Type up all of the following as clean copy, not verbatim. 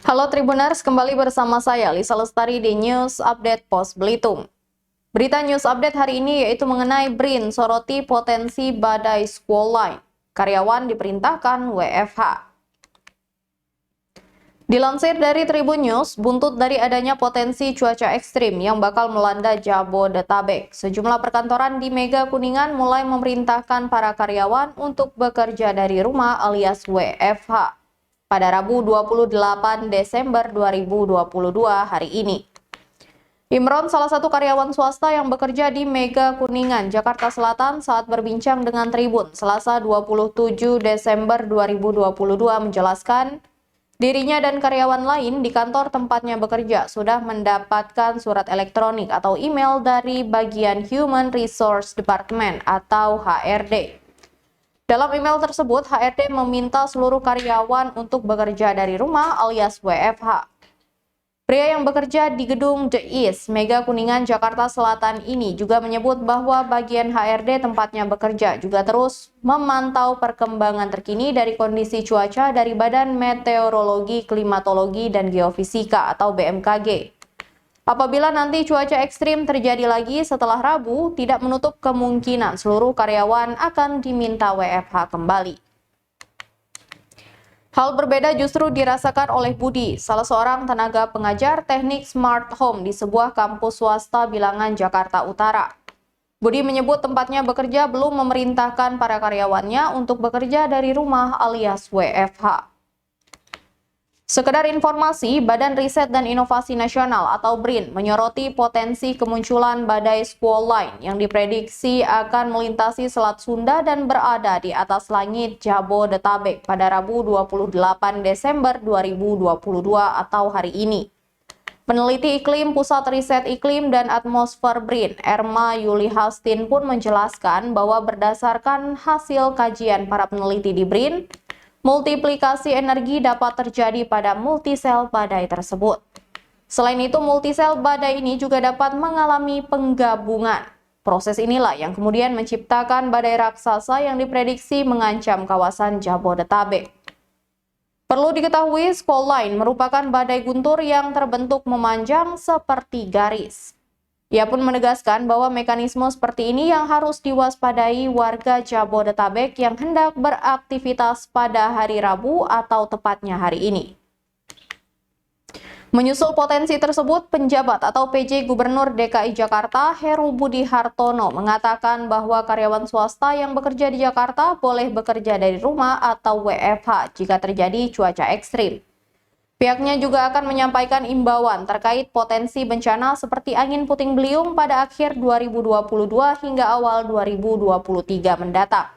Halo Tribuners, kembali bersama saya Lisa Lestari di News Update Pos Belitung. Berita News Update hari ini yaitu mengenai BRIN soroti potensi badai squall-line. Karyawan diperintahkan WFH. Dilansir dari Tribun News, buntut dari adanya potensi cuaca ekstrim yang bakal melanda Jabodetabek, sejumlah perkantoran di Mega Kuningan mulai memerintahkan para karyawan untuk bekerja dari rumah alias WFH. Pada Rabu 28 Desember 2022 hari ini. Imron, salah satu karyawan swasta yang bekerja di Mega Kuningan, Jakarta Selatan saat berbincang dengan Tribun Selasa 27 Desember 2022 menjelaskan, dirinya dan karyawan lain di kantor tempatnya bekerja sudah mendapatkan surat elektronik atau email dari bagian Human Resource Department atau HRD. Dalam email tersebut, HRD meminta seluruh karyawan untuk bekerja dari rumah alias WFH. Pria yang bekerja di gedung The East, Mega Kuningan, Jakarta Selatan ini juga menyebut bahwa bagian HRD tempatnya bekerja juga terus memantau perkembangan terkini dari kondisi cuaca dari Badan Meteorologi, Klimatologi, dan Geofisika atau BMKG. Apabila nanti cuaca ekstrim terjadi lagi setelah Rabu, tidak menutup kemungkinan seluruh karyawan akan diminta WFH kembali. Hal berbeda justru dirasakan oleh Budi, salah seorang tenaga pengajar teknik smart home di sebuah kampus swasta bilangan Jakarta Utara. Budi menyebut tempatnya bekerja belum memerintahkan para karyawannya untuk bekerja dari rumah alias WFH. Sekedar informasi, Badan Riset dan Inovasi Nasional atau BRIN menyoroti potensi kemunculan badai squall-line yang diprediksi akan melintasi Selat Sunda dan berada di atas langit Jabodetabek pada Rabu 28 Desember 2022 atau hari ini. Peneliti iklim Pusat Riset Iklim dan Atmosfer BRIN, Erma Yuli Hastin pun menjelaskan bahwa berdasarkan hasil kajian para peneliti di BRIN, multiplikasi energi dapat terjadi pada multisel badai tersebut. Selain itu, multisel badai ini juga dapat mengalami penggabungan. Proses inilah yang kemudian menciptakan badai raksasa yang diprediksi mengancam kawasan Jabodetabek. Perlu diketahui, squall-line merupakan badai guntur yang terbentuk memanjang seperti garis. Ia pun menegaskan bahwa mekanisme seperti ini yang harus diwaspadai warga Jabodetabek yang hendak beraktivitas pada hari Rabu atau tepatnya hari ini. Menyusul potensi tersebut, penjabat atau PJ Gubernur DKI Jakarta Heru Budi Hartono mengatakan bahwa karyawan swasta yang bekerja di Jakarta boleh bekerja dari rumah atau WFH jika terjadi cuaca ekstrim. Pihaknya juga akan menyampaikan imbauan terkait potensi bencana seperti angin puting beliung pada akhir 2022 hingga awal 2023 mendatang.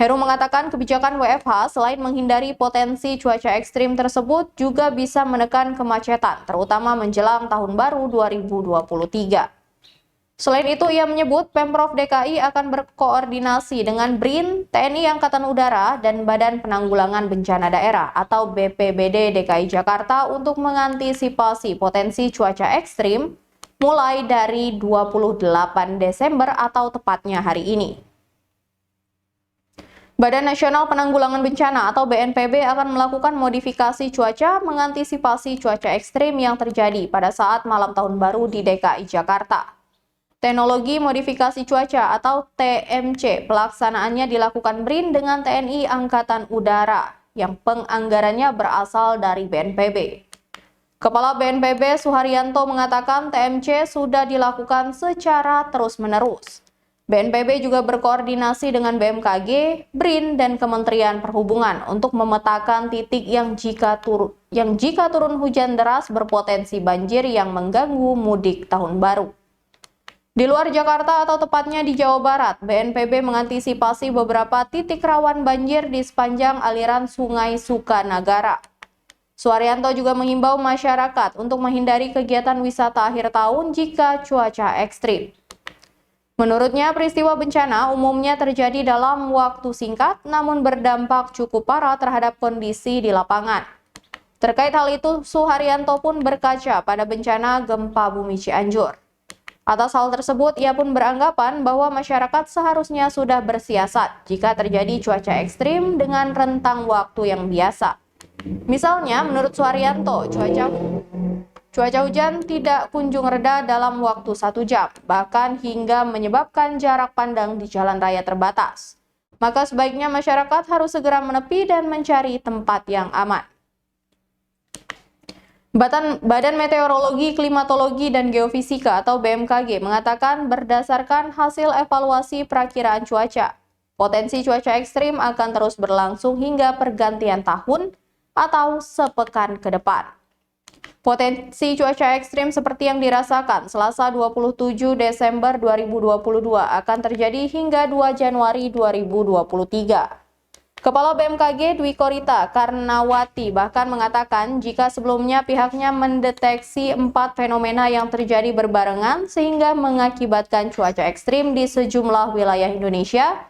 Heru mengatakan kebijakan WFH selain menghindari potensi cuaca ekstrim tersebut juga bisa menekan kemacetan, terutama menjelang Tahun Baru 2023. Selain itu, ia menyebut Pemprov DKI akan berkoordinasi dengan BRIN, TNI Angkatan Udara, dan Badan Penanggulangan Bencana Daerah atau BPBD DKI Jakarta untuk mengantisipasi potensi cuaca ekstrim mulai dari 28 Desember atau tepatnya hari ini. Badan Nasional Penanggulangan Bencana atau BNPB akan melakukan modifikasi cuaca mengantisipasi cuaca ekstrim yang terjadi pada saat malam Tahun Baru di DKI Jakarta. Teknologi modifikasi cuaca atau TMC pelaksanaannya dilakukan BRIN dengan TNI Angkatan Udara yang penganggarannya berasal dari BNPB. Kepala BNPB Suharyanto mengatakan TMC sudah dilakukan secara terus-menerus. BNPB juga berkoordinasi dengan BMKG, BRIN, dan Kementerian Perhubungan untuk memetakan titik yang jika turun hujan deras berpotensi banjir yang mengganggu mudik Tahun Baru. Di luar Jakarta atau tepatnya di Jawa Barat, BNPB mengantisipasi beberapa titik rawan banjir di sepanjang aliran Sungai Sukanagara. Suharyanto juga mengimbau masyarakat untuk menghindari kegiatan wisata akhir tahun jika cuaca ekstrim. Menurutnya, peristiwa bencana umumnya terjadi dalam waktu singkat namun berdampak cukup parah terhadap kondisi di lapangan. Terkait hal itu, Suharyanto pun berkaca pada bencana gempa bumi Cianjur. Atas hal tersebut, ia pun beranggapan bahwa masyarakat seharusnya sudah bersiasat jika terjadi cuaca ekstrim dengan rentang waktu yang biasa. Misalnya, menurut Suharyanto, cuaca hujan tidak kunjung reda dalam waktu 1 jam, bahkan hingga menyebabkan jarak pandang di jalan raya terbatas. Maka sebaiknya masyarakat harus segera menepi dan mencari tempat yang aman. Badan Meteorologi, Klimatologi, dan Geofisika atau BMKG mengatakan berdasarkan hasil evaluasi perakiraan cuaca, potensi cuaca ekstrim akan terus berlangsung hingga pergantian tahun atau sepekan ke depan. Potensi cuaca ekstrim seperti yang dirasakan Selasa 27 Desember 2022 akan terjadi hingga 2 Januari 2023. Kepala BMKG Dwi Korita Karnawati bahkan mengatakan jika sebelumnya pihaknya mendeteksi 4 fenomena yang terjadi berbarengan sehingga mengakibatkan cuaca ekstrim di sejumlah wilayah Indonesia,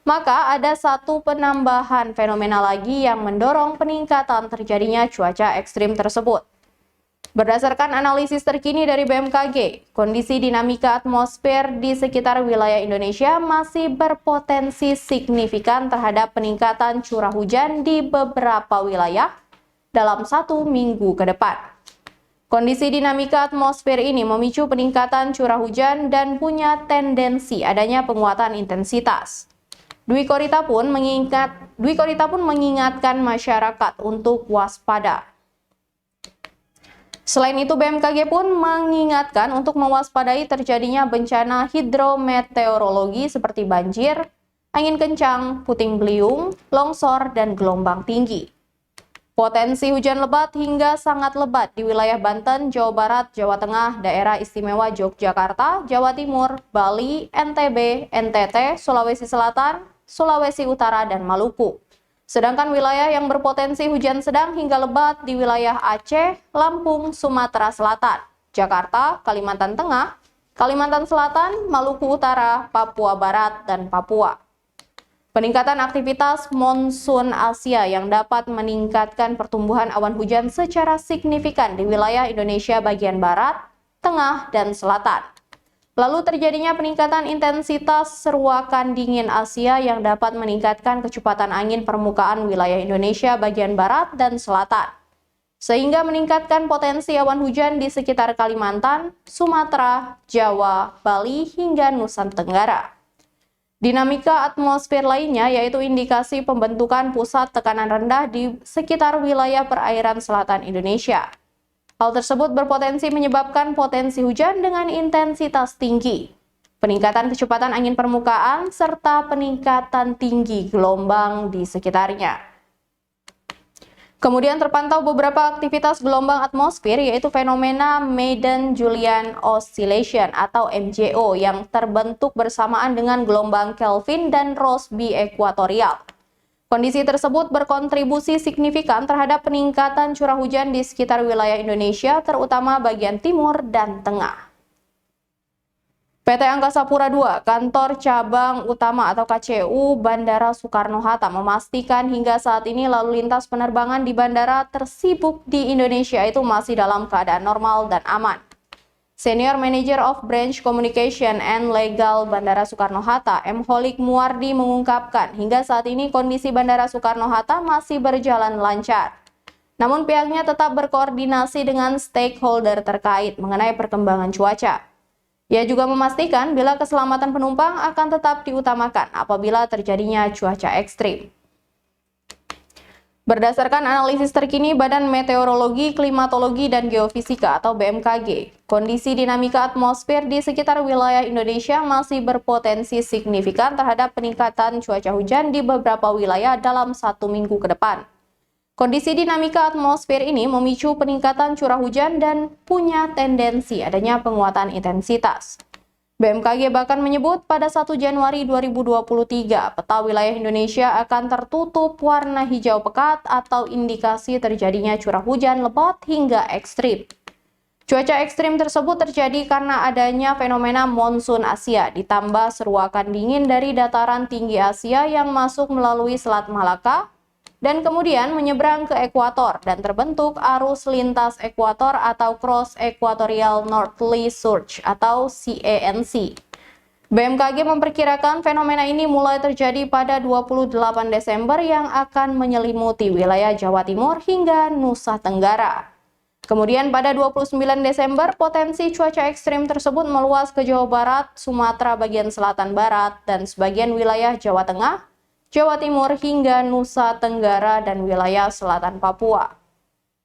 maka ada 1 penambahan fenomena lagi yang mendorong peningkatan terjadinya cuaca ekstrim tersebut. Berdasarkan analisis terkini dari BMKG, kondisi dinamika atmosfer di sekitar wilayah Indonesia masih berpotensi signifikan terhadap peningkatan curah hujan di beberapa wilayah dalam 1 minggu ke depan. Kondisi dinamika atmosfer ini memicu peningkatan curah hujan dan punya tendensi adanya penguatan intensitas. Dwi Korita pun mengingatkan masyarakat untuk waspada. Selain itu, BMKG pun mengingatkan untuk mewaspadai terjadinya bencana hidrometeorologi seperti banjir, angin kencang, puting beliung, longsor, dan gelombang tinggi. Potensi hujan lebat hingga sangat lebat di wilayah Banten, Jawa Barat, Jawa Tengah, Daerah Istimewa Yogyakarta, Jawa Timur, Bali, NTB, NTT, Sulawesi Selatan, Sulawesi Utara, dan Maluku. Sedangkan wilayah yang berpotensi hujan sedang hingga lebat di wilayah Aceh, Lampung, Sumatera Selatan, Jakarta, Kalimantan Tengah, Kalimantan Selatan, Maluku Utara, Papua Barat, dan Papua. Peningkatan aktivitas monsun Asia yang dapat meningkatkan pertumbuhan awan hujan secara signifikan di wilayah Indonesia bagian barat, tengah, dan selatan. Lalu terjadinya peningkatan intensitas seruakan dingin Asia yang dapat meningkatkan kecepatan angin permukaan wilayah Indonesia bagian barat dan selatan, sehingga meningkatkan potensi awan hujan di sekitar Kalimantan, Sumatera, Jawa, Bali, hingga Nusa Tenggara. Dinamika atmosfer lainnya yaitu indikasi pembentukan pusat tekanan rendah di sekitar wilayah perairan selatan Indonesia. Hal tersebut berpotensi menyebabkan potensi hujan dengan intensitas tinggi, peningkatan kecepatan angin permukaan, serta peningkatan tinggi gelombang di sekitarnya. Kemudian terpantau beberapa aktivitas gelombang atmosfer yaitu fenomena Madden-Julian Oscillation atau MJO yang terbentuk bersamaan dengan gelombang Kelvin dan Rossby ekuatorial. Kondisi tersebut berkontribusi signifikan terhadap peningkatan curah hujan di sekitar wilayah Indonesia, terutama bagian timur dan tengah. PT Angkasa Pura II, Kantor Cabang Utama atau KCU Bandara Soekarno-Hatta memastikan hingga saat ini lalu lintas penerbangan di bandara tersibuk di Indonesia itu masih dalam keadaan normal dan aman. Senior Manager of Branch Communication and Legal Bandara Soekarno-Hatta, M. Holik Muardi mengungkapkan hingga saat ini kondisi Bandara Soekarno-Hatta masih berjalan lancar. Namun pihaknya tetap berkoordinasi dengan stakeholder terkait mengenai perkembangan cuaca. Ia juga memastikan bila keselamatan penumpang akan tetap diutamakan apabila terjadinya cuaca ekstrim. Berdasarkan analisis terkini Badan Meteorologi, Klimatologi, dan Geofisika atau BMKG, kondisi dinamika atmosfer di sekitar wilayah Indonesia masih berpotensi signifikan terhadap peningkatan cuaca hujan di beberapa wilayah dalam 1 minggu ke depan. Kondisi dinamika atmosfer ini memicu peningkatan curah hujan dan punya tendensi adanya penguatan intensitas. BMKG bahkan menyebut pada 1 Januari 2023, peta wilayah Indonesia akan tertutup warna hijau pekat atau indikasi terjadinya curah hujan lebat hingga ekstrim. Cuaca ekstrim tersebut terjadi karena adanya fenomena monsun Asia ditambah seruakan dingin dari dataran tinggi Asia yang masuk melalui Selat Malaka dan kemudian menyeberang ke ekuator dan terbentuk arus lintas ekuator atau Cross Equatorial Northerly Surge atau CENC. BMKG memperkirakan fenomena ini mulai terjadi pada 28 Desember yang akan menyelimuti wilayah Jawa Timur hingga Nusa Tenggara. Kemudian pada 29 Desember, potensi cuaca ekstrim tersebut meluas ke Jawa Barat, Sumatera bagian selatan barat, dan sebagian wilayah Jawa Tengah, Jawa Timur hingga Nusa Tenggara dan wilayah selatan Papua.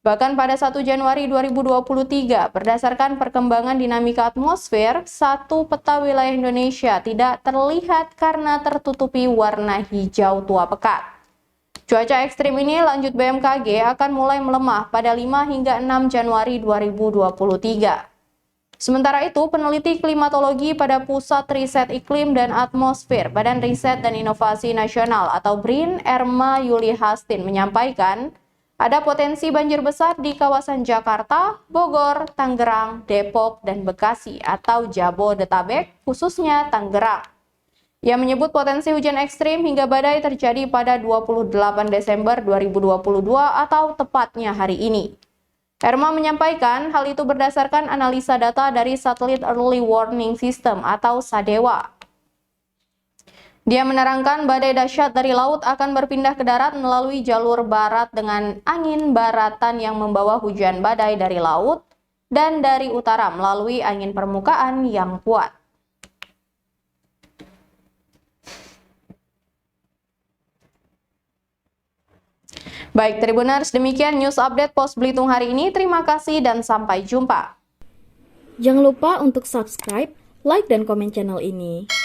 Bahkan pada 1 Januari 2023, berdasarkan perkembangan dinamika atmosfer, satu peta wilayah Indonesia tidak terlihat karena tertutupi warna hijau tua pekat. Cuaca ekstrim ini, lanjut BMKG, akan mulai melemah pada 5 hingga 6 Januari 2023. Sementara itu, peneliti klimatologi pada Pusat Riset Iklim dan Atmosfer Badan Riset dan Inovasi Nasional atau BRIN, Erma Yuli Hastin menyampaikan, ada potensi banjir besar di kawasan Jakarta, Bogor, Tangerang, Depok, dan Bekasi atau Jabodetabek, khususnya Tangerang. Ia menyebut potensi hujan ekstrim hingga badai terjadi pada 28 Desember 2022 atau tepatnya hari ini. Erma menyampaikan hal itu berdasarkan analisa data dari Satelit Early Warning System atau SADEWA. Dia menerangkan badai dahsyat dari laut akan berpindah ke darat melalui jalur barat dengan angin baratan yang membawa hujan badai dari laut dan dari utara melalui angin permukaan yang kuat. Baik Tribuners, demikian news update Pos Belitung hari ini. Terima kasih dan sampai jumpa. Jangan lupa untuk subscribe, like, dan komen channel ini.